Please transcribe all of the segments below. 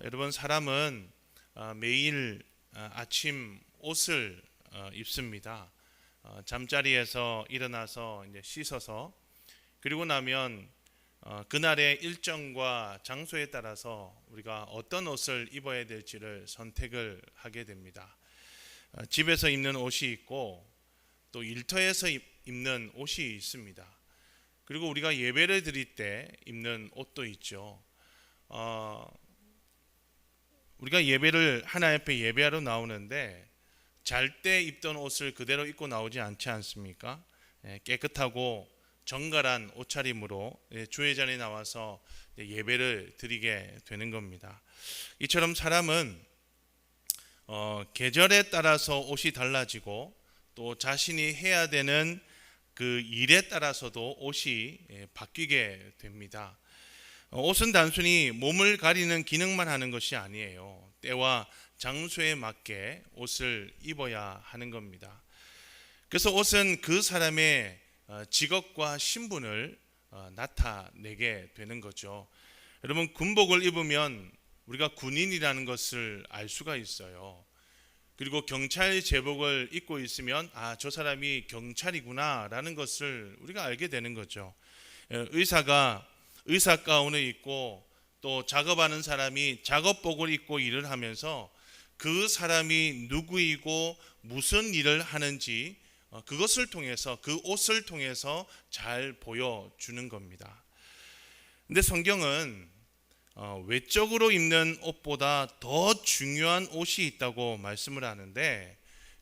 여러분 사람은 매일 아침 옷을 입습니다. 잠자리에서 일어나서 이제 씻어서 그리고 나면 그날의 일정과 장소에 따라서 우리가 어떤 옷을 입어야 될지를 선택을 하게 됩니다. 집에서 입는 옷이 있고 또 일터에서 입는 옷이 있습니다. 그리고 우리가 예배를 드릴 때 입는 옷도 있죠. 우리가 예배를 하나님 앞에 예배하러 나오는데 잘 때 입던 옷을 그대로 입고 나오지 않지 않습니까? 깨끗하고 정갈한 옷차림으로 주의 전에 나와서 예배를 드리게 되는 겁니다. 이처럼 사람은 계절에 따라서 옷이 달라지고 또 자신이 해야 되는 그 일에 따라서도 옷이 바뀌게 됩니다. 옷은 단순히 몸을 가리는 기능만 하는 것이 아니에요. 때와 장소에 맞게 옷을 입어야 하는 겁니다. 그래서 옷은 그 사람의 직업과 신분을 나타내게 되는 거죠. 여러분, 군복을 입으면 우리가 군인이라는 것을 알 수가 있어요. 그리고 경찰 제복을 입고 있으면 저 사람이 경찰이구나 라는 것을 우리가 알게 되는 거죠. 의사가 의사 가운을 입고 또 작업하는 사람이 작업복을 입고 일을 하면서 그 사람이 누구이고 무슨 일을 하는지 그것을 통해서, 그 옷을 통해서 잘 보여주는 겁니다. 근데 성경은 외적으로 입는 옷보다 더 중요한 옷이 있다고 말씀을 하는데,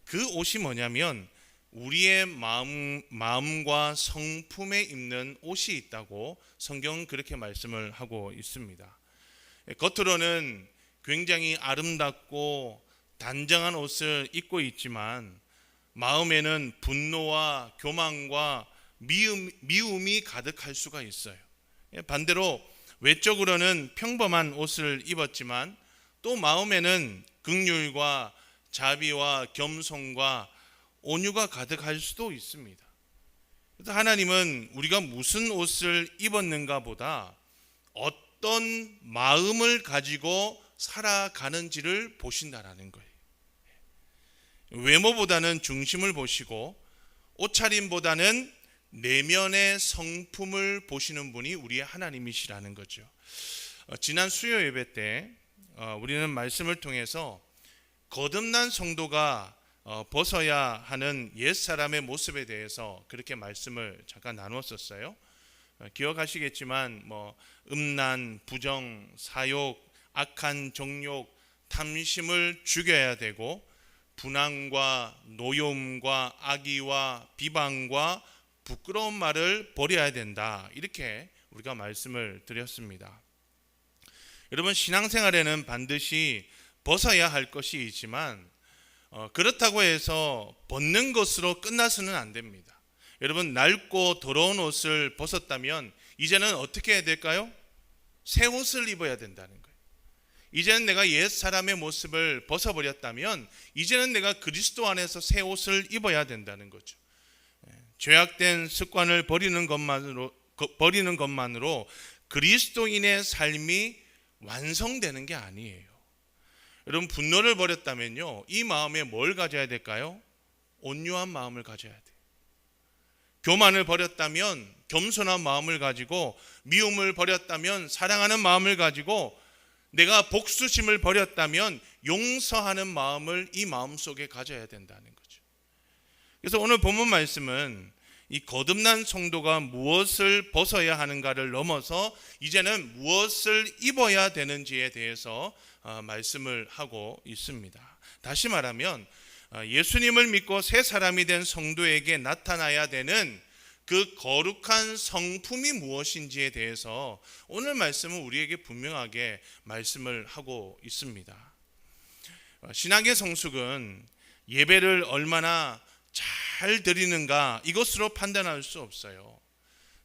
그 옷이 뭐냐면 우리의 마음과 성품에 입는 옷이 있다고 성경은 그렇게 말씀을 하고 있습니다. 겉으로는 굉장히 아름답고 단정한 옷을 입고 있지만 마음에는 분노와 교만과 미움이 가득할 수가 있어요. 반대로 외적으로는 평범한 옷을 입었지만 또 마음에는 긍휼과 자비와 겸손과 온유가 가득할 수도 있습니다. 그래서 하나님은 우리가 무슨 옷을 입었는가 보다 어떤 마음을 가지고 살아가는지를 보신다라는 거예요. 외모보다는 중심을 보시고 옷차림보다는 내면의 성품을 보시는 분이 우리의 하나님이시라는 거죠. 지난 수요 예배 때 우리는 말씀을 통해서 거듭난 성도가 벗어야 하는 옛사람의 모습에 대해서 그렇게 말씀을 잠깐 나누었었어요. 기억하시겠지만 음란, 부정, 사욕, 악한 정욕, 탐심을 죽여야 되고 분앙과 노여움과 악의와 비방과 부끄러운 말을 버려야 된다, 이렇게 우리가 말씀을 드렸습니다. 여러분, 신앙생활에는 반드시 벗어야 할 것이 있지만 그렇다고 해서 벗는 것으로 끝나서는 안 됩니다. 여러분, 낡고 더러운 옷을 벗었다면 이제는 어떻게 해야 될까요? 새 옷을 입어야 된다는 거예요. 이제는 내가 옛 사람의 모습을 벗어버렸다면 이제는 내가 그리스도 안에서 새 옷을 입어야 된다는 거죠. 죄악된 습관을 버리는 것만으로 그리스도인의 삶이 완성되는 게 아니에요. 여러분, 분노를 버렸다면요, 이 마음에 뭘 가져야 될까요? 온유한 마음을 가져야 돼요. 교만을 버렸다면 겸손한 마음을 가지고, 미움을 버렸다면 사랑하는 마음을 가지고, 내가 복수심을 버렸다면 용서하는 마음을 이 마음속에 가져야 된다는 거죠. 그래서 오늘 본문 말씀은 이 거듭난 성도가 무엇을 벗어야 하는가를 넘어서 이제는 무엇을 입어야 되는지에 대해서 말씀을 하고 있습니다. 다시 말하면 예수님을 믿고 새 사람이 된 성도에게 나타나야 되는 그 거룩한 성품이 무엇인지에 대해서 오늘 말씀은 우리에게 분명하게 말씀을 하고 있습니다. 신앙의 성숙은 예배를 얼마나 잘 드리는가 이것으로 판단할 수 없어요.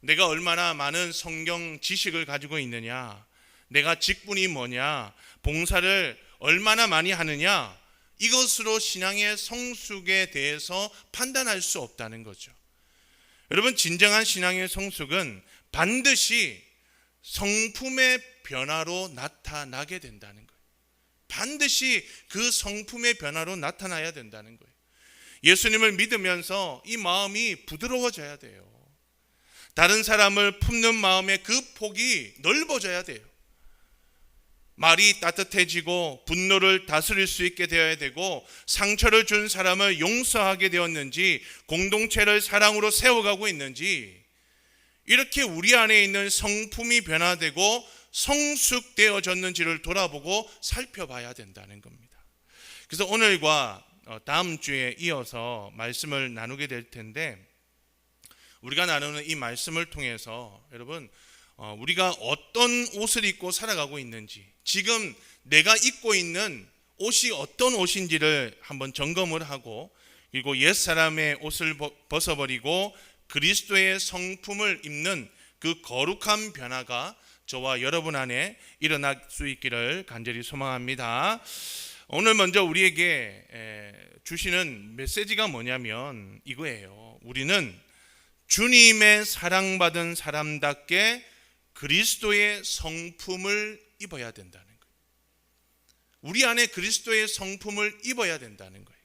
내가 얼마나 많은 성경 지식을 가지고 있느냐, 내가 직분이 뭐냐, 봉사를 얼마나 많이 하느냐, 이것으로 신앙의 성숙에 대해서 판단할 수 없다는 거죠. 여러분, 진정한 신앙의 성숙은 반드시 성품의 변화로 나타나게 된다는 거예요. 반드시 그 성품의 변화로 나타나야 된다는 거예요. 예수님을 믿으면서 이 마음이 부드러워져야 돼요. 다른 사람을 품는 마음의 그 폭이 넓어져야 돼요. 말이 따뜻해지고 분노를 다스릴 수 있게 되어야 되고, 상처를 준 사람을 용서하게 되었는지, 공동체를 사랑으로 세워가고 있는지, 이렇게 우리 안에 있는 성품이 변화되고 성숙되어졌는지를 돌아보고 살펴봐야 된다는 겁니다. 그래서 오늘과 다음 주에 이어서 말씀을 나누게 될 텐데, 우리가 나누는 이 말씀을 통해서 여러분, 우리가 어떤 옷을 입고 살아가고 있는지, 지금 내가 입고 있는 옷이 어떤 옷인지를 한번 점검을 하고, 그리고 옛사람의 옷을 벗어버리고 그리스도의 성품을 입는 그 거룩한 변화가 저와 여러분 안에 일어날 수 있기를 간절히 소망합니다. 오늘 먼저 우리에게 주시는 메시지가 뭐냐면 이거예요. 우리는 주님의 사랑받은 사람답게 그리스도의 성품을 입어야 된다는 거예요. 우리 안에 그리스도의 성품을 입어야 된다는 거예요.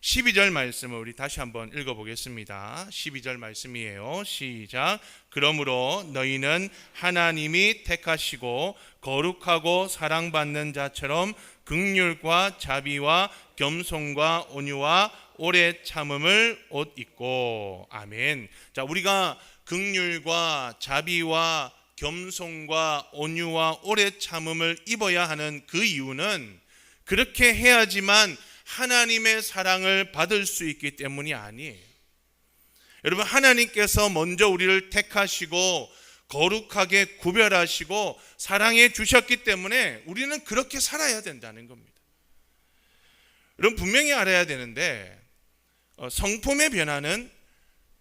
12절 말씀을 우리 다시 한번 읽어보겠습니다. 12절 말씀이에요. 시작. 그러므로 너희는 하나님이 택하시고 거룩하고 사랑받는 자처럼 긍휼과 자비와 겸손과 온유와 오래 참음을 옷 입고. 아멘. 자, 우리가 긍휼과 자비와 겸손과 온유와 오래 참음을 입어야 하는 그 이유는, 그렇게 해야지만 하나님의 사랑을 받을 수 있기 때문이 아니에요. 여러분, 하나님께서 먼저 우리를 택하시고 거룩하게 구별하시고 사랑해 주셨기 때문에 우리는 그렇게 살아야 된다는 겁니다. 여러분, 분명히 알아야 되는데, 성품의 변화는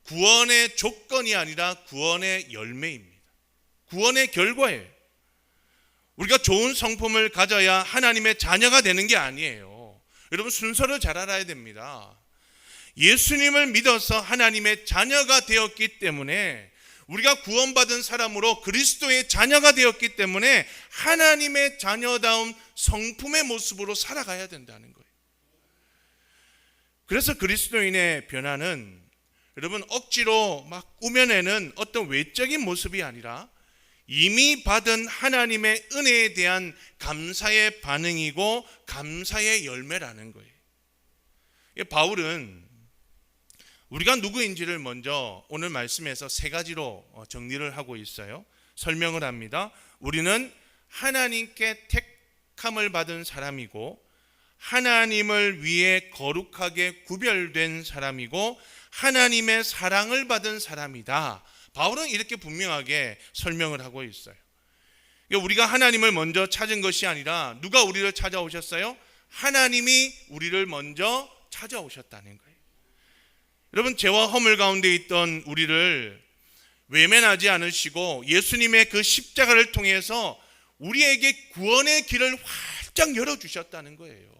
구원의 조건이 아니라 구원의 열매입니다. 구원의 결과예요. 우리가 좋은 성품을 가져야 하나님의 자녀가 되는 게 아니에요. 여러분, 순서를 잘 알아야 됩니다. 예수님을 믿어서 하나님의 자녀가 되었기 때문에, 우리가 구원받은 사람으로 그리스도의 자녀가 되었기 때문에 하나님의 자녀다운 성품의 모습으로 살아가야 된다는 거예요. 그래서 그리스도인의 변화는 여러분, 억지로 막 꾸며내는 어떤 외적인 모습이 아니라 이미 받은 하나님의 은혜에 대한 감사의 반응이고 감사의 열매라는 거예요. 바울은 우리가 누구인지를 먼저 오늘 말씀에서 세 가지로 정리를 하고 있어요. 설명을 합니다. 우리는 하나님께 택함을 받은 사람이고, 하나님을 위해 거룩하게 구별된 사람이고, 하나님의 사랑을 받은 사람이다. 바울은 이렇게 분명하게 설명을 하고 있어요. 우리가 하나님을 먼저 찾은 것이 아니라 누가 우리를 찾아오셨어요? 하나님이 우리를 먼저 찾아오셨다는 거예요. 여러분, 죄와 허물 가운데 있던 우리를 외면하지 않으시고 예수님의 그 십자가를 통해서 우리에게 구원의 길을 활짝 열어주셨다는 거예요.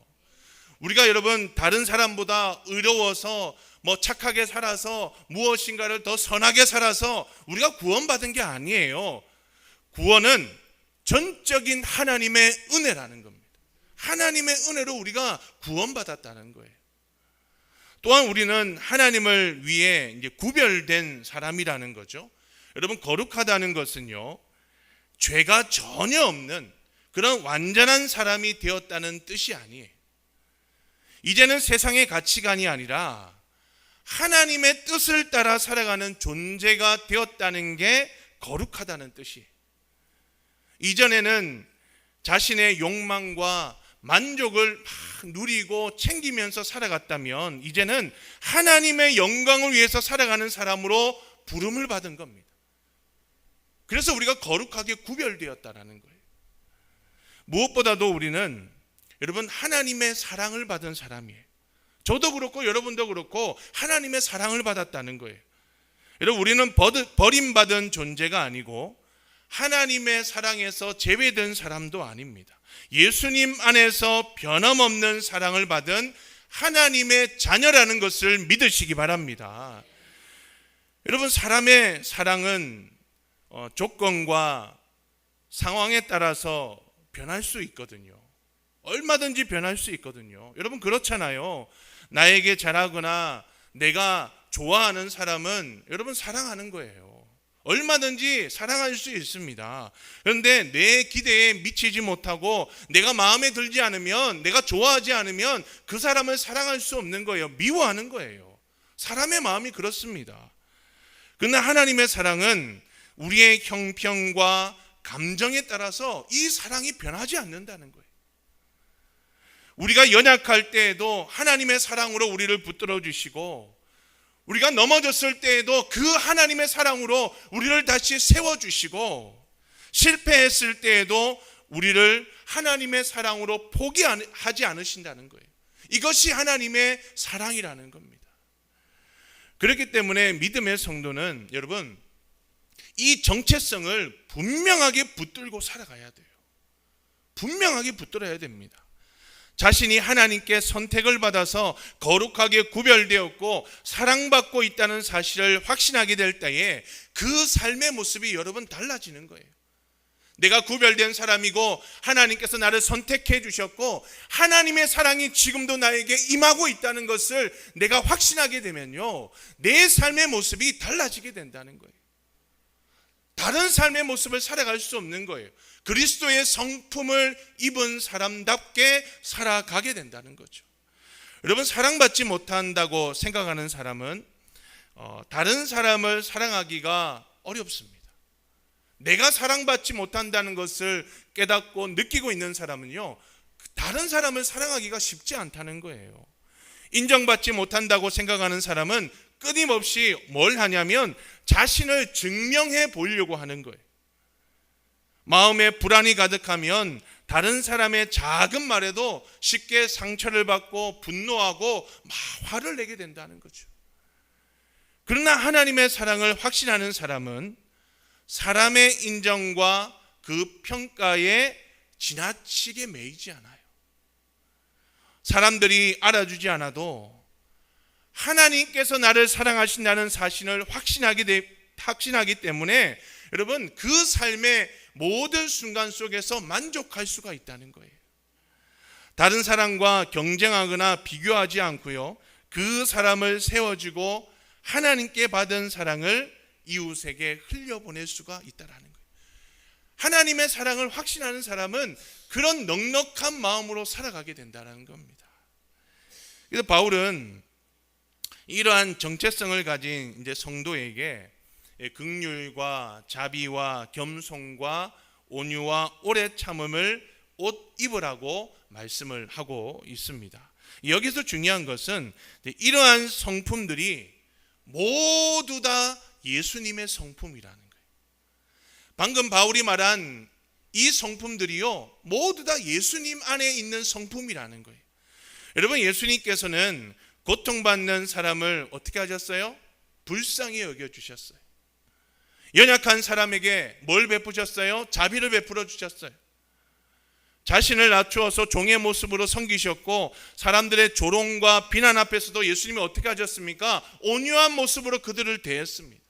우리가 여러분, 다른 사람보다 의로워서 착하게 살아서 무엇인가를 더 선하게 살아서 우리가 구원받은 게 아니에요. 구원은 전적인 하나님의 은혜라는 겁니다. 하나님의 은혜로 우리가 구원받았다는 거예요. 또한 우리는 하나님을 위해 이제 구별된 사람이라는 거죠. 여러분, 거룩하다는 것은요, 죄가 전혀 없는 그런 완전한 사람이 되었다는 뜻이 아니에요. 이제는 세상의 가치관이 아니라 하나님의 뜻을 따라 살아가는 존재가 되었다는 게 거룩하다는 뜻이에요. 이전에는 자신의 욕망과 만족을 막 누리고 챙기면서 살아갔다면, 이제는 하나님의 영광을 위해서 살아가는 사람으로 부름을 받은 겁니다. 그래서 우리가 거룩하게 구별되었다라는 거예요. 무엇보다도 우리는 여러분, 하나님의 사랑을 받은 사람이에요. 저도 그렇고 여러분도 그렇고 하나님의 사랑을 받았다는 거예요. 여러분, 우리는 버림받은 존재가 아니고 하나님의 사랑에서 제외된 사람도 아닙니다. 예수님 안에서 변함없는 사랑을 받은 하나님의 자녀라는 것을 믿으시기 바랍니다. 여러분, 사람의 사랑은 조건과 상황에 따라서 변할 수 있거든요. 얼마든지 변할 수 있거든요. 여러분 그렇잖아요. 나에게 잘하거나 내가 좋아하는 사람은 여러분 사랑하는 거예요. 얼마든지 사랑할 수 있습니다. 그런데 내 기대에 미치지 못하고 내가 마음에 들지 않으면, 내가 좋아하지 않으면 그 사람을 사랑할 수 없는 거예요. 미워하는 거예요. 사람의 마음이 그렇습니다. 그러나 하나님의 사랑은 우리의 형편과 감정에 따라서 이 사랑이 변하지 않는다는 거예요. 우리가 연약할 때에도 하나님의 사랑으로 우리를 붙들어 주시고, 우리가 넘어졌을 때에도 그 하나님의 사랑으로 우리를 다시 세워주시고, 실패했을 때에도 우리를 하나님의 사랑으로 포기하지 않으신다는 거예요. 이것이 하나님의 사랑이라는 겁니다. 그렇기 때문에 믿음의 성도는 여러분 이 정체성을 분명하게 붙들고 살아가야 돼요. 분명하게 붙들어야 됩니다. 자신이 하나님께 선택을 받아서 거룩하게 구별되었고 사랑받고 있다는 사실을 확신하게 될 때에 그 삶의 모습이 여러분 달라지는 거예요. 내가 구별된 사람이고 하나님께서 나를 선택해 주셨고 하나님의 사랑이 지금도 나에게 임하고 있다는 것을 내가 확신하게 되면요, 내 삶의 모습이 달라지게 된다는 거예요. 다른 삶의 모습을 살아갈 수 없는 거예요. 그리스도의 성품을 입은 사람답게 살아가게 된다는 거죠. 여러분 사랑받지 못한다고 생각하는 사람은 다른 사람을 사랑하기가 어렵습니다. 내가 사랑받지 못한다는 것을 깨닫고 느끼고 있는 사람은요, 다른 사람을 사랑하기가 쉽지 않다는 거예요. 인정받지 못한다고 생각하는 사람은 끊임없이 뭘 하냐면 자신을 증명해 보이려고 하는 거예요. 마음에 불안이 가득하면 다른 사람의 작은 말에도 쉽게 상처를 받고 분노하고 막 화를 내게 된다는 거죠. 그러나 하나님의 사랑을 확신하는 사람은 사람의 인정과 그 평가에 지나치게 매이지 않아요. 사람들이 알아주지 않아도 하나님께서 나를 사랑하신다는 사실을 확신하기 때문에 여러분 그 삶의 모든 순간 속에서 만족할 수가 있다는 거예요. 다른 사람과 경쟁하거나 비교하지 않고요, 그 사람을 세워주고 하나님께 받은 사랑을 이웃에게 흘려보낼 수가 있다는 거예요. 하나님의 사랑을 확신하는 사람은 그런 넉넉한 마음으로 살아가게 된다는 겁니다. 그래서 바울은 이러한 정체성을 가진 이제 성도에게 긍휼과 자비와 겸손과 온유와 오래 참음을 옷 입으라고 말씀을 하고 있습니다. 여기서 중요한 것은 이러한 성품들이 모두 다 예수님의 성품이라는 거예요. 방금 바울이 말한 이 성품들이요, 모두 다 예수님 안에 있는 성품이라는 거예요. 여러분 예수님께서는 고통받는 사람을 어떻게 하셨어요? 불쌍히 여겨주셨어요. 연약한 사람에게 뭘 베푸셨어요? 자비를 베풀어 주셨어요. 자신을 낮추어서 종의 모습으로 섬기셨고 사람들의 조롱과 비난 앞에서도 예수님이 어떻게 하셨습니까? 온유한 모습으로 그들을 대했습니다.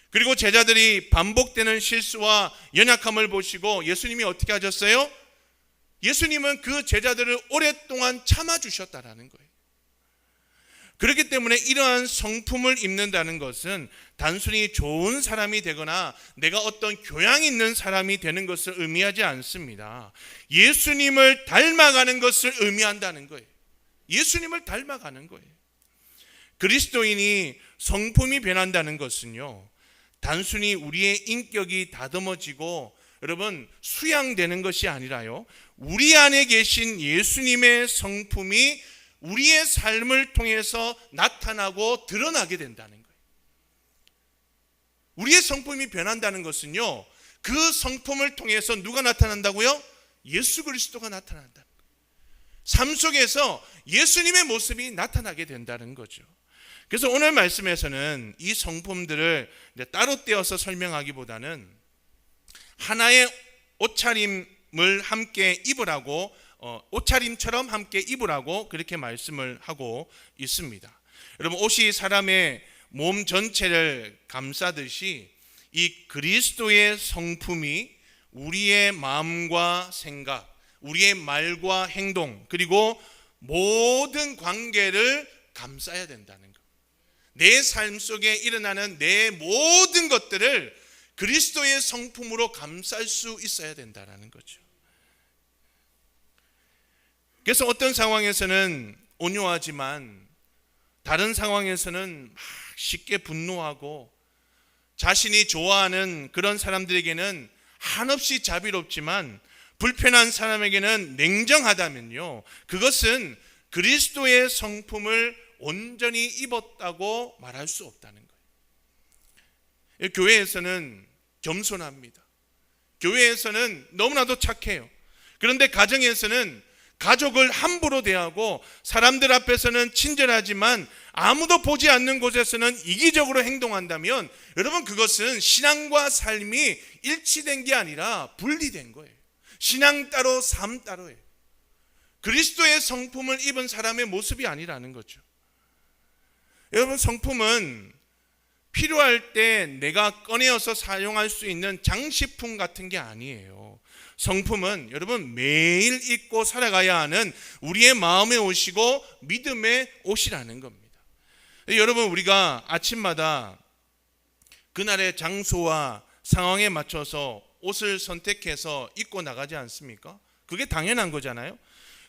그리고 제자들이 반복되는 실수와 연약함을 보시고 예수님이 어떻게 하셨어요? 예수님은 그 제자들을 오랫동안 참아주셨다라는 거예요. 그렇기 때문에 이러한 성품을 입는다는 것은 단순히 좋은 사람이 되거나 내가 어떤 교양 있는 사람이 되는 것을 의미하지 않습니다. 예수님을 닮아가는 것을 의미한다는 거예요. 예수님을 닮아가는 거예요. 그리스도인이 성품이 변한다는 것은요, 단순히 우리의 인격이 다듬어지고 여러분 수양되는 것이 아니라요, 우리 안에 계신 예수님의 성품이 우리의 삶을 통해서 나타나고 드러나게 된다는 거예요. 우리의 성품이 변한다는 것은요, 그 성품을 통해서 누가 나타난다고요? 예수 그리스도가 나타난다는 거예요. 삶 속에서 예수님의 모습이 나타나게 된다는 거죠. 그래서 오늘 말씀에서는 이 성품들을 따로 떼어서 설명하기보다는 하나의 옷차림을 함께 입으라고, 옷차림처럼 함께 입으라고 그렇게 말씀을 하고 있습니다. 여러분 옷이 사람의 몸 전체를 감싸듯이 이 그리스도의 성품이 우리의 마음과 생각, 우리의 말과 행동, 그리고 모든 관계를 감싸야 된다는 것. 내 삶 속에 일어나는 내 모든 것들을 그리스도의 성품으로 감쌀 수 있어야 된다는 거죠. 그래서 어떤 상황에서는 온유하지만 다른 상황에서는 막 쉽게 분노하고, 자신이 좋아하는 그런 사람들에게는 한없이 자비롭지만 불편한 사람에게는 냉정하다면요, 그것은 그리스도의 성품을 온전히 입었다고 말할 수 없다는 거예요. 교회에서는 겸손합니다. 교회에서는 너무나도 착해요. 그런데 가정에서는 가족을 함부로 대하고, 사람들 앞에서는 친절하지만 아무도 보지 않는 곳에서는 이기적으로 행동한다면, 여러분, 그것은 신앙과 삶이 일치된 게 아니라 분리된 거예요. 신앙 따로 삶 따로예요. 그리스도의 성품을 입은 사람의 모습이 아니라는 거죠. 여러분, 성품은 필요할 때 내가 꺼내어서 사용할 수 있는 장식품 같은 게 아니에요. 성품은 여러분 매일 입고 살아가야 하는 우리의 마음의 옷이고 믿음의 옷이라는 겁니다. 여러분, 우리가 아침마다 그날의 장소와 상황에 맞춰서 옷을 선택해서 입고 나가지 않습니까? 그게 당연한 거잖아요.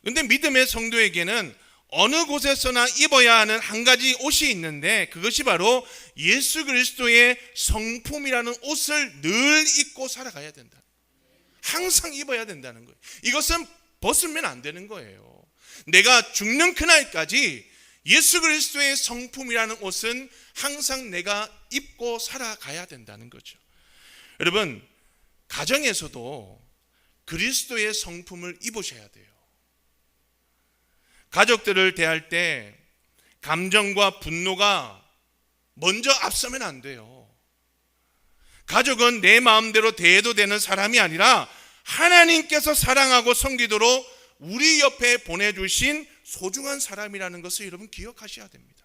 근데 믿음의 성도에게는 어느 곳에서나 입어야 하는 한 가지 옷이 있는데, 그것이 바로 예수 그리스도의 성품이라는 옷을 늘 입고 살아가야 된다. 항상 입어야 된다는 거예요. 이것은 벗으면 안 되는 거예요. 내가 죽는 그날까지 예수 그리스도의 성품이라는 옷은 항상 내가 입고 살아가야 된다는 거죠. 여러분, 가정에서도 그리스도의 성품을 입으셔야 돼요. 가족들을 대할 때 감정과 분노가 먼저 앞서면 안 돼요. 가족은 내 마음대로 대해도 되는 사람이 아니라 하나님께서 사랑하고 섬기도록 우리 옆에 보내주신 소중한 사람이라는 것을 여러분 기억하셔야 됩니다.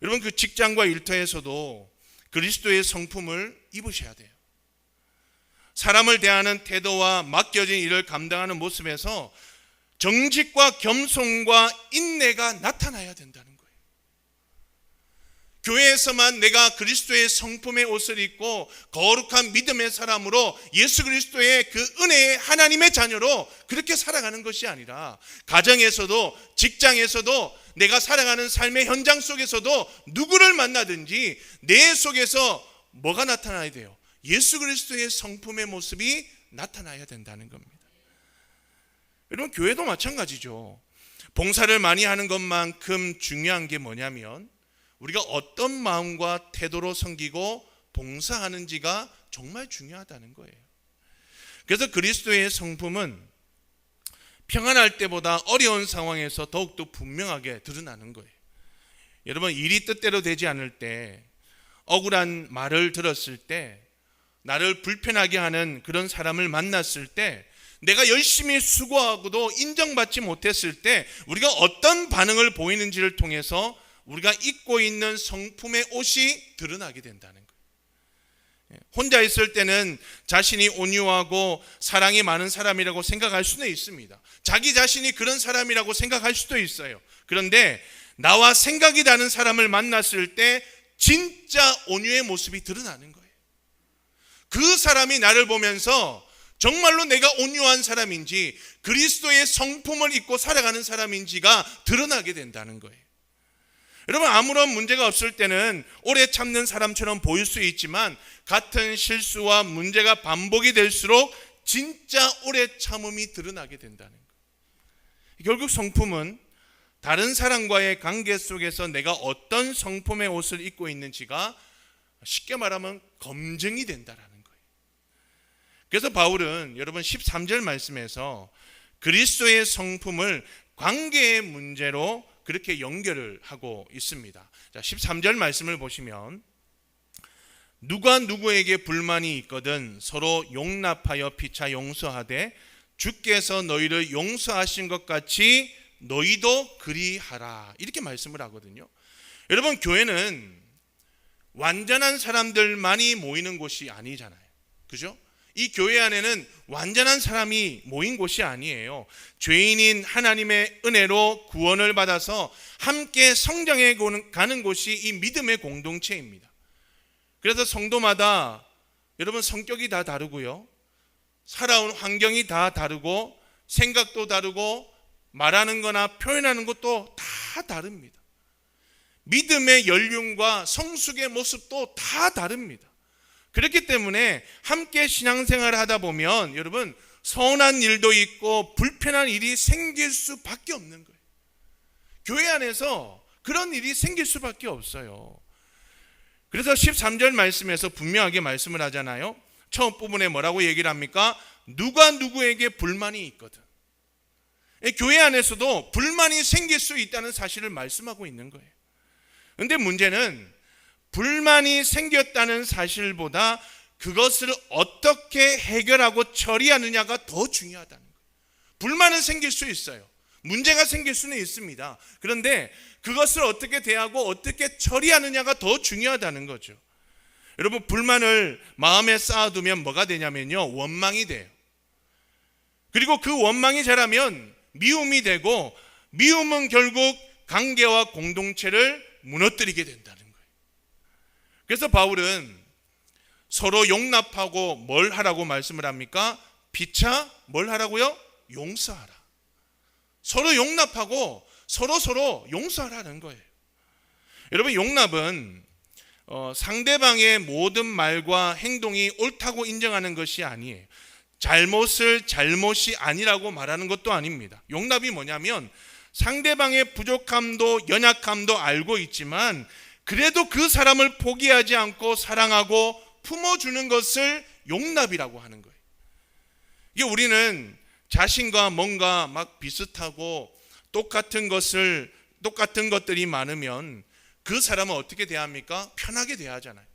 여러분, 그 직장과 일터에서도 그리스도의 성품을 입으셔야 돼요. 사람을 대하는 태도와 맡겨진 일을 감당하는 모습에서 정직과 겸손과 인내가 나타나야 된다는 거예요. 교회에서만 내가 그리스도의 성품의 옷을 입고 거룩한 믿음의 사람으로 예수 그리스도의 그 은혜의 하나님의 자녀로 그렇게 살아가는 것이 아니라, 가정에서도 직장에서도 내가 살아가는 삶의 현장 속에서도 누구를 만나든지 내 속에서 뭐가 나타나야 돼요? 예수 그리스도의 성품의 모습이 나타나야 된다는 겁니다. 여러분, 교회도 마찬가지죠. 봉사를 많이 하는 것만큼 중요한 게 뭐냐면 우리가 어떤 마음과 태도로 섬기고 봉사하는지가 정말 중요하다는 거예요. 그래서 그리스도의 성품은 평안할 때보다 어려운 상황에서 더욱더 분명하게 드러나는 거예요. 여러분, 일이 뜻대로 되지 않을 때, 억울한 말을 들었을 때, 나를 불편하게 하는 그런 사람을 만났을 때, 내가 열심히 수고하고도 인정받지 못했을 때 우리가 어떤 반응을 보이는지를 통해서 우리가 입고 있는 성품의 옷이 드러나게 된다는 거예요. 혼자 있을 때는 자신이 온유하고 사랑이 많은 사람이라고 생각할 수는 있습니다. 자기 자신이 그런 사람이라고 생각할 수도 있어요. 그런데 나와 생각이 다른 사람을 만났을 때 진짜 온유의 모습이 드러나는 거예요. 그 사람이 나를 보면서 정말로 내가 온유한 사람인지 그리스도의 성품을 입고 살아가는 사람인지가 드러나게 된다는 거예요. 여러분, 아무런 문제가 없을 때는 오래 참는 사람처럼 보일 수 있지만 같은 실수와 문제가 반복이 될수록 진짜 오래 참음이 드러나게 된다는 거예요. 결국 성품은 다른 사람과의 관계 속에서 내가 어떤 성품의 옷을 입고 있는지가 쉽게 말하면 검증이 된다라는 거예요. 그래서 바울은 여러분 13절 말씀에서 그리스도의 성품을 관계의 문제로 그렇게 연결을 하고 있습니다. 자, 13절 말씀을 보시면, 누가 누구에게 불만이 있거든 서로 용납하여 피차 용서하되 주께서 너희를 용서하신 것 같이 너희도 그리하라, 이렇게 말씀을 하거든요. 여러분, 교회는 완전한 사람들만이 모이는 곳이 아니잖아요. 그죠? 이 교회 안에는 완전한 사람이 모인 곳이 아니에요. 죄인인 하나님의 은혜로 구원을 받아서 함께 성장해 가는 곳이 이 믿음의 공동체입니다. 그래서 성도마다 여러분 성격이 다 다르고요, 살아온 환경이 다 다르고, 생각도 다르고, 말하는 거나 표현하는 것도 다 다릅니다. 믿음의 연륜과 성숙의 모습도 다 다릅니다. 그렇기 때문에 함께 신앙생활을 하다 보면 여러분 서운한 일도 있고 불편한 일이 생길 수밖에 없는 거예요. 교회 안에서 그런 일이 생길 수밖에 없어요. 그래서 13절 말씀에서 분명하게 말씀을 하잖아요. 처음 부분에 뭐라고 얘기를 합니까? 누가 누구에게 불만이 있거든. 교회 안에서도 불만이 생길 수 있다는 사실을 말씀하고 있는 거예요. 그런데 문제는 불만이 생겼다는 사실보다 그것을 어떻게 해결하고 처리하느냐가 더 중요하다는 거예요. 불만은 생길 수 있어요. 문제가 생길 수는 있습니다. 그런데 그것을 어떻게 대하고 어떻게 처리하느냐가 더 중요하다는 거죠. 여러분, 불만을 마음에 쌓아두면 뭐가 되냐면요, 원망이 돼요. 그리고 그 원망이 자라면 미움이 되고, 미움은 결국 관계와 공동체를 무너뜨리게 된다는 거예요. 그래서 바울은 서로 용납하고 뭘 하라고 말씀을 합니까? 피차 뭘 하라고요? 용서하라. 서로 용납하고 서로 용서하라는 거예요. 여러분, 용납은 상대방의 모든 말과 행동이 옳다고 인정하는 것이 아니에요. 잘못을 잘못이 아니라고 말하는 것도 아닙니다. 용납이 뭐냐면 상대방의 부족함도 연약함도 알고 있지만 그래도 그 사람을 포기하지 않고 사랑하고 품어주는 것을 용납이라고 하는 거예요. 이게 우리는 자신과 뭔가 막 비슷하고 똑같은 것들이 많으면 그 사람은 어떻게 대합니까? 편하게 대하잖아요.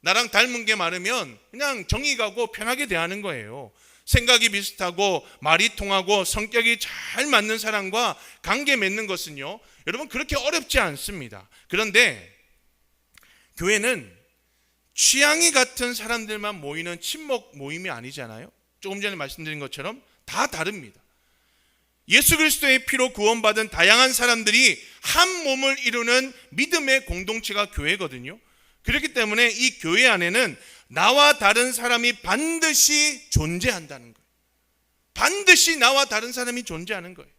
나랑 닮은 게 많으면 그냥 정이 가고 편하게 대하는 거예요. 생각이 비슷하고 말이 통하고 성격이 잘 맞는 사람과 관계 맺는 것은요, 여러분 그렇게 어렵지 않습니다. 그런데 교회는 취향이 같은 사람들만 모이는 친목 모임이 아니잖아요. 조금 전에 말씀드린 것처럼 다 다릅니다. 예수 그리스도의 피로 구원받은 다양한 사람들이 한 몸을 이루는 믿음의 공동체가 교회거든요. 그렇기 때문에 이 교회 안에는 나와 다른 사람이 반드시 존재한다는 거예요. 반드시 나와 다른 사람이 존재하는 거예요.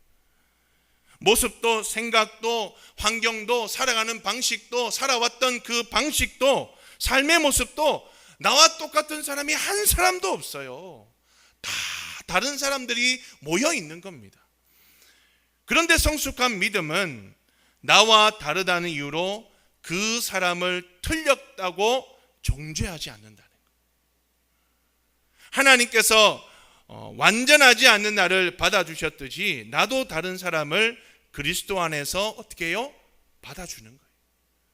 모습도 생각도 환경도 살아가는 방식도 살아왔던 그 방식도 삶의 모습도 나와 똑같은 사람이 한 사람도 없어요. 다 다른 사람들이 모여 있는 겁니다. 그런데 성숙한 믿음은 나와 다르다는 이유로 그 사람을 틀렸다고 정죄하지 않는다는 거예요. 하나님께서 완전하지 않는 나를 받아주셨듯이 나도 다른 사람을 그리스도 안에서 어떻게 해요? 받아주는 거예요.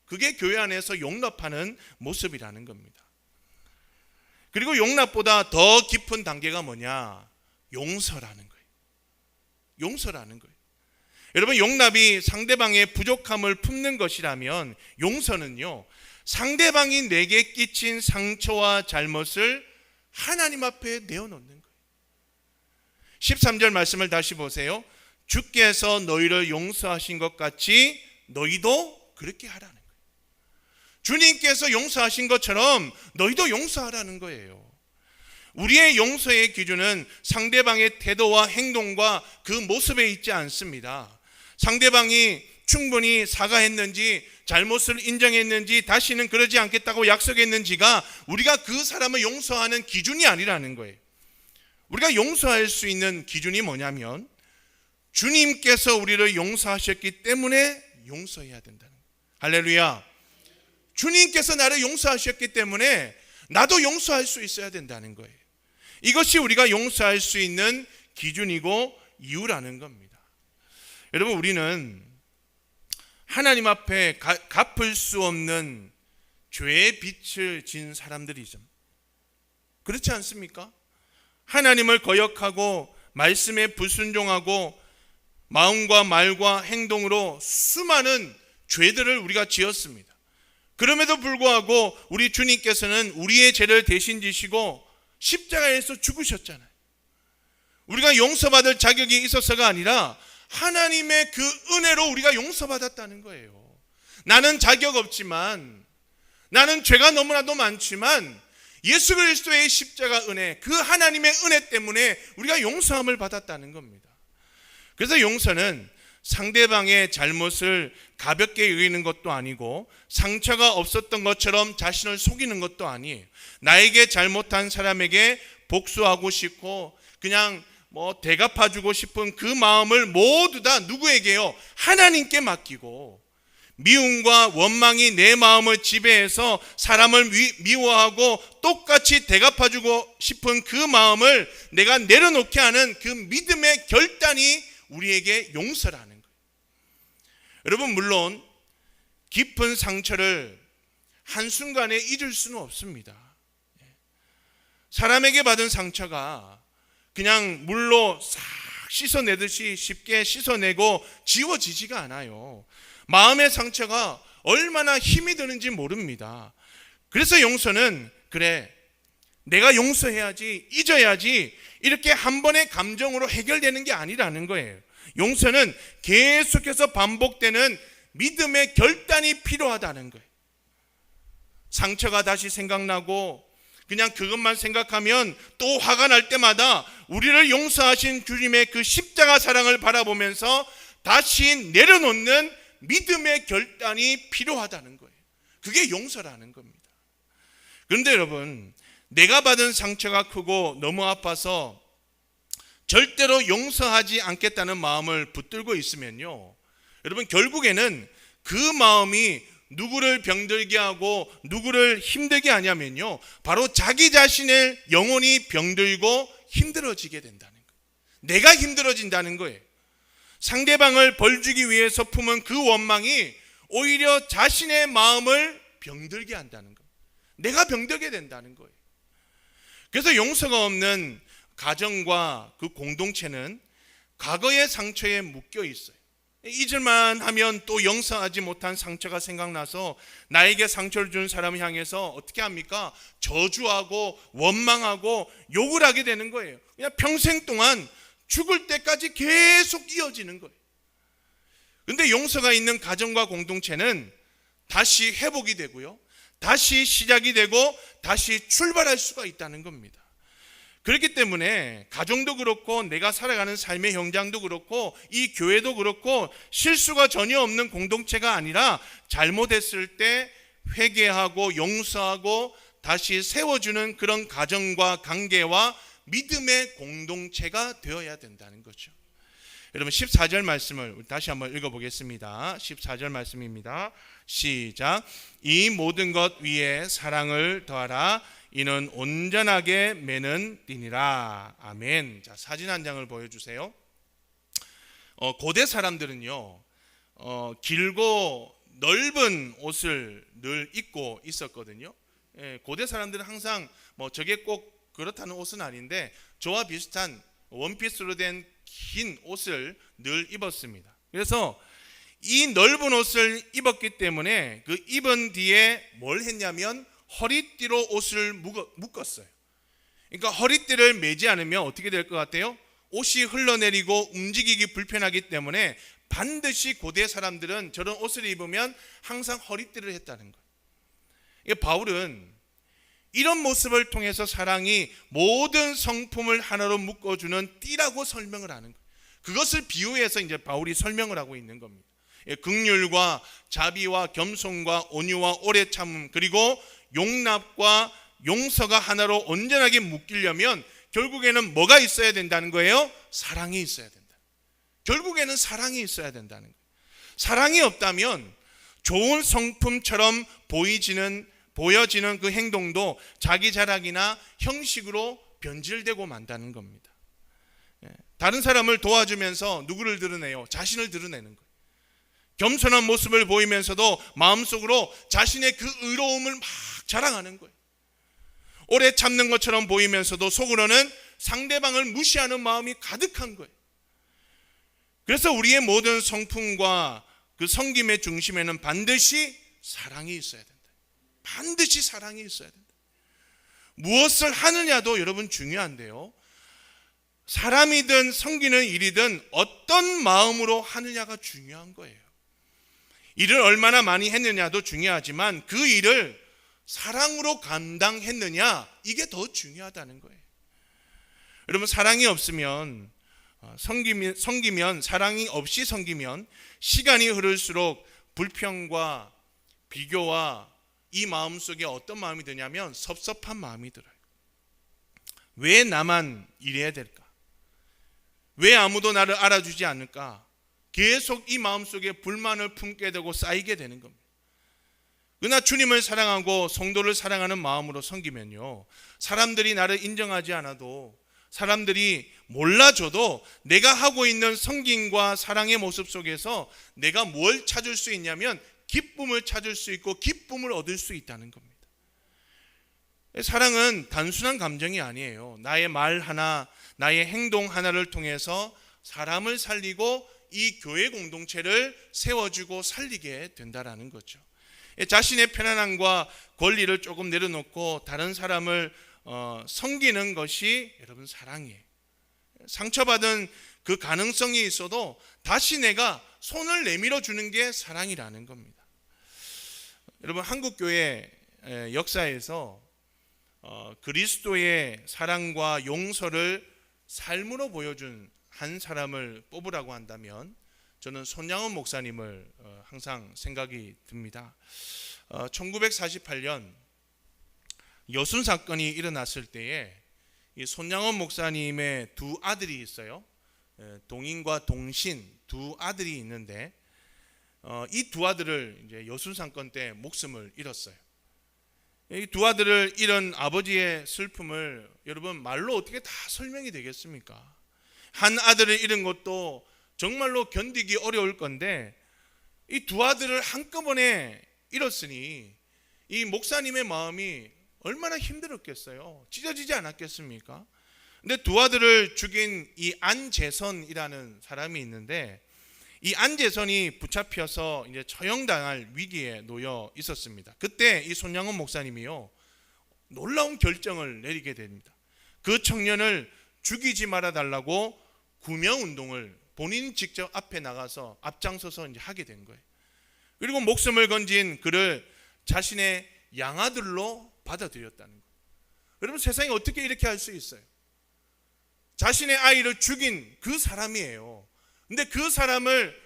그게 교회 안에서 용납하는 모습이라는 겁니다. 그리고 용납보다 더 깊은 단계가 뭐냐? 용서라는 거예요. 용서라는 거예요. 여러분, 용납이 상대방의 부족함을 품는 것이라면 용서는요, 상대방이 내게 끼친 상처와 잘못을 하나님 앞에 내어놓는 거예요. 13절 말씀을 다시 보세요. 주께서 너희를 용서하신 것 같이 너희도 그렇게 하라는 거예요. 주님께서 용서하신 것처럼 너희도 용서하라는 거예요. 우리의 용서의 기준은 상대방의 태도와 행동과 그 모습에 있지 않습니다. 상대방이 충분히 사과했는지 잘못을 인정했는지 다시는 그러지 않겠다고 약속했는지가 우리가 그 사람을 용서하는 기준이 아니라는 거예요. 우리가 용서할 수 있는 기준이 뭐냐면 주님께서 우리를 용서하셨기 때문에 용서해야 된다는 거예요. 할렐루야. 주님께서 나를 용서하셨기 때문에 나도 용서할 수 있어야 된다는 거예요. 이것이 우리가 용서할 수 있는 기준이고 이유라는 겁니다. 여러분, 우리는 하나님 앞에 갚을 수 없는 죄의 빚을 진 사람들이죠. 그렇지 않습니까? 하나님을 거역하고 말씀에 불순종하고 마음과 말과 행동으로 수많은 죄들을 우리가 지었습니다. 그럼에도 불구하고 우리 주님께서는 우리의 죄를 대신 지시고 십자가에서 죽으셨잖아요. 우리가 용서받을 자격이 있어서가 아니라 하나님의 그 은혜로 우리가 용서받았다는 거예요. 나는 자격 없지만, 나는 죄가 너무나도 많지만 예수 그리스도의 십자가 은혜, 그 하나님의 은혜 때문에 우리가 용서함을 받았다는 겁니다. 그래서 용서는 상대방의 잘못을 가볍게 여기는 것도 아니고 상처가 없었던 것처럼 자신을 속이는 것도 아니에요. 나에게 잘못한 사람에게 복수하고 싶고 그냥 대갚아주고 싶은 그 마음을 모두 다 누구에게요? 하나님께 맡기고, 미움과 원망이 내 마음을 지배해서 사람을 미워하고 똑같이 대갚아주고 싶은 그 마음을 내가 내려놓게 하는 그 믿음의 결단이 우리에게 용서라는 거예요. 여러분, 물론 깊은 상처를 한순간에 잊을 수는 없습니다. 사람에게 받은 상처가 그냥 물로 싹 씻어내듯이 쉽게 씻어내고 지워지지가 않아요. 마음의 상처가 얼마나 힘이 드는지 모릅니다. 그래서 용서는 그래, 내가 용서해야지, 잊어야지, 이렇게 한 번의 감정으로 해결되는 게 아니라는 거예요. 용서는 계속해서 반복되는 믿음의 결단이 필요하다는 거예요. 상처가 다시 생각나고 그냥 그것만 생각하면 또 화가 날 때마다 우리를 용서하신 주님의 그 십자가 사랑을 바라보면서 다시 내려놓는 믿음의 결단이 필요하다는 거예요. 그게 용서라는 겁니다. 그런데 여러분, 내가 받은 상처가 크고 너무 아파서 절대로 용서하지 않겠다는 마음을 붙들고 있으면요, 여러분, 결국에는 그 마음이 누구를 병들게 하고 누구를 힘들게 하냐면요, 바로 자기 자신을 영혼이 병들고 힘들어지게 된다는 거예요. 내가 힘들어진다는 거예요. 상대방을 벌주기 위해서 품은 그 원망이 오히려 자신의 마음을 병들게 한다는 거예요. 내가 병들게 된다는 거예요. 그래서 용서가 없는 가정과 그 공동체는 과거의 상처에 묶여 있어요. 잊을만 하면 또 용서하지 못한 상처가 생각나서 나에게 상처를 준 사람을 향해서 어떻게 합니까? 저주하고 원망하고 욕을 하게 되는 거예요. 그냥 평생 동안 죽을 때까지 계속 이어지는 거예요. 그런데 용서가 있는 가정과 공동체는 다시 회복이 되고요, 다시 시작이 되고 다시 출발할 수가 있다는 겁니다. 그렇기 때문에 가정도 그렇고 내가 살아가는 삶의 현장도 그렇고 이 교회도 그렇고 실수가 전혀 없는 공동체가 아니라 잘못했을 때 회개하고 용서하고 다시 세워주는 그런 가정과 관계와 믿음의 공동체가 되어야 된다는 거죠. 여러분, 14절 말씀을 다시 한번 읽어보겠습니다. 14절 말씀입니다. 시작. 이 모든 것 위에 사랑을 더하라. 이는 온전하게 매는 띠니라. 아멘. 자, 사진 한 장을 보여주세요. 고대 사람들은요, 길고 넓은 옷을 늘 입고 있었거든요. 고대 사람들은 항상 저게 꼭 그렇다는 옷은 아닌데 저와 비슷한 원피스로 된 긴 옷을 늘 입었습니다. 그래서 이 넓은 옷을 입었기 때문에 그 입은 뒤에 뭘 했냐면 허리띠로 옷을 묶었어요. 그러니까 허리띠를 매지 않으면 어떻게 될 것 같아요? 옷이 흘러내리고 움직이기 불편하기 때문에 반드시 고대 사람들은 저런 옷을 입으면 항상 허리띠를 했다는 거예요. 바울은 이런 모습을 통해서 사랑이 모든 성품을 하나로 묶어주는 띠라고 설명을 하는 거예요. 그것을 비유해서 이제 바울이 설명을 하고 있는 겁니다. 긍휼과 자비와 겸손과 온유와 오래 참음 그리고 용납과 용서가 하나로 온전하게 묶이려면 결국에는 뭐가 있어야 된다는 거예요? 사랑이 있어야 된다. 결국에는 사랑이 있어야 된다는 거예요. 사랑이 없다면 좋은 성품처럼 보여지는 그 행동도 자기 자랑이나 형식으로 변질되고 만다는 겁니다. 다른 사람을 도와주면서 누구를 드러내요? 자신을 드러내는 거예요. 겸손한 모습을 보이면서도 마음속으로 자신의 그 의로움을 막 자랑하는 거예요. 오래 참는 것처럼 보이면서도 속으로는 상대방을 무시하는 마음이 가득한 거예요. 그래서 우리의 모든 성품과 그 섬김의 중심에는 반드시 사랑이 있어야 된다. 반드시 사랑이 있어야 된다. 무엇을 하느냐도 여러분 중요한데요, 사람이든 섬기는 일이든 어떤 마음으로 하느냐가 중요한 거예요. 일을 얼마나 많이 했느냐도 중요하지만 그 일을 사랑으로 감당했느냐, 이게 더 중요하다는 거예요. 여러분, 사랑이 없으면 섬기면 사랑이 없이 섬기면 시간이 흐를수록 불평과 비교와 이 마음속에 어떤 마음이 드냐면 섭섭한 마음이 들어요. 왜 나만 이래야 될까? 왜 아무도 나를 알아주지 않을까? 계속 이 마음속에 불만을 품게 되고 쌓이게 되는 겁니다. 그러나 주님을 사랑하고 성도를 사랑하는 마음으로 섬기면요, 사람들이 나를 인정하지 않아도, 사람들이 몰라줘도 내가 하고 있는 섬김과 사랑의 모습 속에서 내가 뭘 찾을 수 있냐면 기쁨을 찾을 수 있고 기쁨을 얻을 수 있다는 겁니다. 사랑은 단순한 감정이 아니에요. 나의 말 하나, 나의 행동 하나를 통해서 사람을 살리고 이 교회 공동체를 세워주고 살리게 된다라는 거죠. 자신의 편안함과 권리를 조금 내려놓고 다른 사람을 섬기는 것이 여러분 사랑이에요. 상처받은 그 가능성이 있어도 다시 내가 손을 내밀어 주는 게 사랑이라는 겁니다. 여러분, 한국교회 역사에서 그리스도의 사랑과 용서를 삶으로 보여준 한 사람을 뽑으라고 한다면 저는 손양원 목사님을 항상 생각이 듭니다. 1948년 여순 사건이 일어났을 때에 이 손양원 목사님의 두 아들이 있어요. 동인과 동신 두 아들이 있는데 이 두 아들을 이제 여순 사건 때 목숨을 잃었어요. 이 두 아들을 잃은 아버지의 슬픔을 여러분 말로 어떻게 다 설명이 되겠습니까? 한 아들을 잃은 것도 정말로 견디기 어려울 건데 이 두 아들을 한꺼번에 잃었으니 이 목사님의 마음이 얼마나 힘들었겠어요. 찢어지지 않았겠습니까? 근데 두 아들을 죽인 이 안재선이라는 사람이 있는데 이 안재선이 붙잡혀서 이제 처형당할 위기에 놓여 있었습니다. 그때 이 손양원 목사님이요, 놀라운 결정을 내리게 됩니다. 그 청년을 죽이지 말아 달라고 구명 운동을 본인 직접 앞에 나가서 앞장서서 이제 하게 된 거예요. 그리고 목숨을 건진 그를 자신의 양아들로 받아들였다는 거예요. 여러분, 세상에 어떻게 이렇게 할 수 있어요? 자신의 아이를 죽인 그 사람이에요. 근데 그 사람을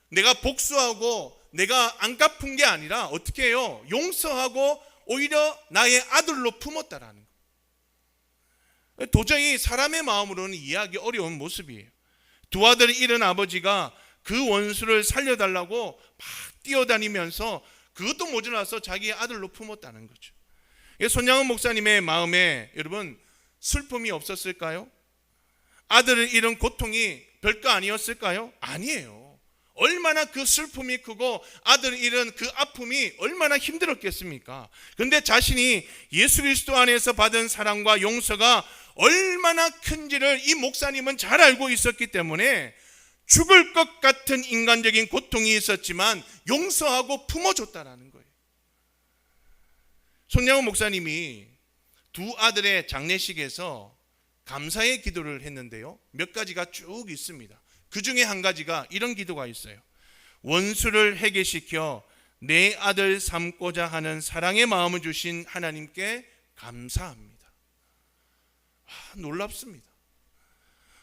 내가 복수하고 내가 안 갚은 게 아니라 어떻게 해요? 용서하고 오히려 나의 아들로 품었다라는 거예요. 도저히 사람의 마음으로는 이해하기 어려운 모습이에요. 두 아들을 잃은 아버지가 그 원수를 살려달라고 막 뛰어다니면서 그것도 모자라서 자기의 아들로 품었다는 거죠. 손양원 목사님의 마음에 여러분 슬픔이 없었을까요? 아들을 잃은 고통이 별거 아니었을까요? 아니에요. 얼마나 그 슬픔이 크고 아들을 잃은 그 아픔이 얼마나 힘들었겠습니까? 그런데 자신이 예수 그리스도 안에서 받은 사랑과 용서가 얼마나 큰지를 이 목사님은 잘 알고 있었기 때문에 죽을 것 같은 인간적인 고통이 있었지만 용서하고 품어줬다라는 거예요. 손양원 목사님이 두 아들의 장례식에서 감사의 기도를 했는데요, 몇 가지가 쭉 있습니다. 그 중에 한 가지가 이런 기도가 있어요. 원수를 회개시켜 내 아들 삼고자 하는 사랑의 마음을 주신 하나님께 감사합니다. 놀랍습니다.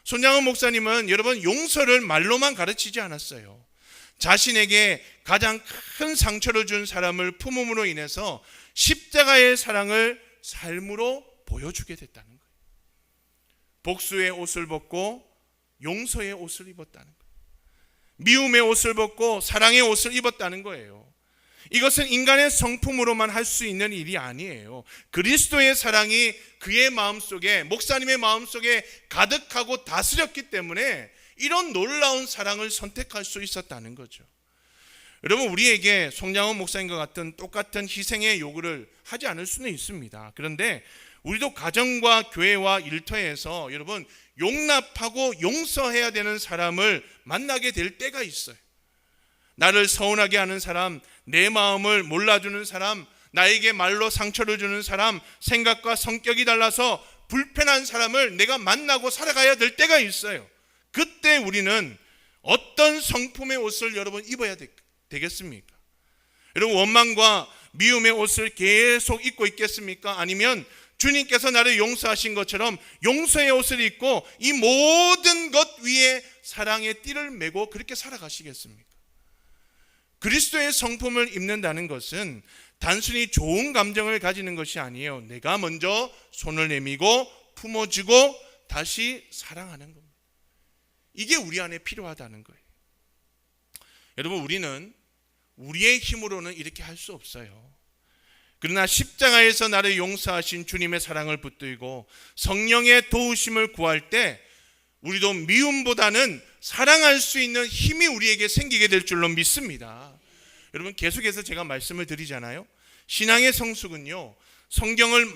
손양원 목사님은 여러분 용서를 말로만 가르치지 않았어요. 자신에게 가장 큰 상처를 준 사람을 품음으로 인해서 십자가의 사랑을 삶으로 보여주게 됐다는 거예요. 복수의 옷을 벗고 용서의 옷을 입었다는 거예요. 미움의 옷을 벗고 사랑의 옷을 입었다는 거예요. 이것은 인간의 성품으로만 할 수 있는 일이 아니에요. 그리스도의 사랑이 그의 마음속에, 목사님의 마음속에 가득하고 다스렸기 때문에 이런 놀라운 사랑을 선택할 수 있었다는 거죠. 여러분, 우리에게 손양원 목사님과 같은 똑같은 희생의 요구를 하지 않을 수는 있습니다. 그런데 우리도 가정과 교회와 일터에서 여러분 용납하고 용서해야 되는 사람을 만나게 될 때가 있어요. 나를 서운하게 하는 사람, 내 마음을 몰라주는 사람, 나에게 말로 상처를 주는 사람, 생각과 성격이 달라서 불편한 사람을 내가 만나고 살아가야 될 때가 있어요. 그때 우리는 어떤 성품의 옷을 여러분 입어야 되겠습니까? 여러분, 원망과 미움의 옷을 계속 입고 있겠습니까? 아니면 주님께서 나를 용서하신 것처럼 용서의 옷을 입고 이 모든 것 위에 사랑의 띠를 메고 그렇게 살아가시겠습니까? 그리스도의 성품을 입는다는 것은 단순히 좋은 감정을 가지는 것이 아니에요. 내가 먼저 손을 내밀고 품어주고 다시 사랑하는 겁니다. 이게 우리 안에 필요하다는 거예요. 여러분, 우리는 우리의 힘으로는 이렇게 할 수 없어요. 그러나 십자가에서 나를 용서하신 주님의 사랑을 붙들고 성령의 도우심을 구할 때 우리도 미움보다는 사랑할 수 있는 힘이 우리에게 생기게 될 줄로 믿습니다. 여러분, 계속해서 제가 말씀을 드리잖아요. 신앙의 성숙은요, 성경을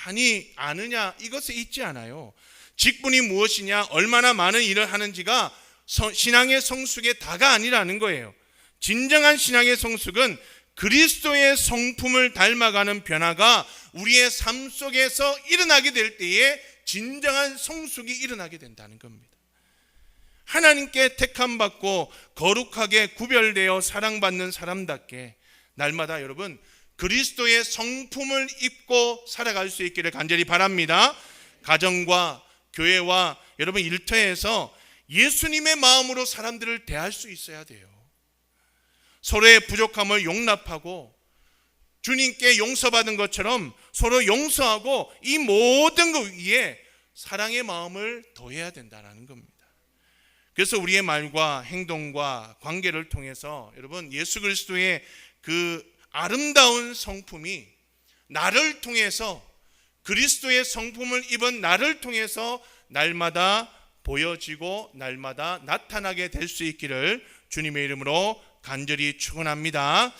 많이 아느냐 이것에 있지 않아요. 직분이 무엇이냐, 얼마나 많은 일을 하는지가 신앙의 성숙의 다가 아니라는 거예요. 진정한 신앙의 성숙은 그리스도의 성품을 닮아가는 변화가 우리의 삶 속에서 일어나게 될 때에 진정한 성숙이 일어나게 된다는 겁니다. 하나님께 택함받고 거룩하게 구별되어 사랑받는 사람답게 날마다 여러분 그리스도의 성품을 입고 살아갈 수 있기를 간절히 바랍니다. 가정과 교회와 여러분 일터에서 예수님의 마음으로 사람들을 대할 수 있어야 돼요. 서로의 부족함을 용납하고 주님께 용서받은 것처럼 서로 용서하고 이 모든 것 위에 사랑의 마음을 더해야 된다는 겁니다. 그래서 우리의 말과 행동과 관계를 통해서 여러분 예수 그리스도의 그 아름다운 성품이 나를 통해서 그리스도의 성품을 입은 나를 통해서 날마다 보여지고 날마다 나타나게 될 수 있기를 주님의 이름으로 간절히 축원합니다.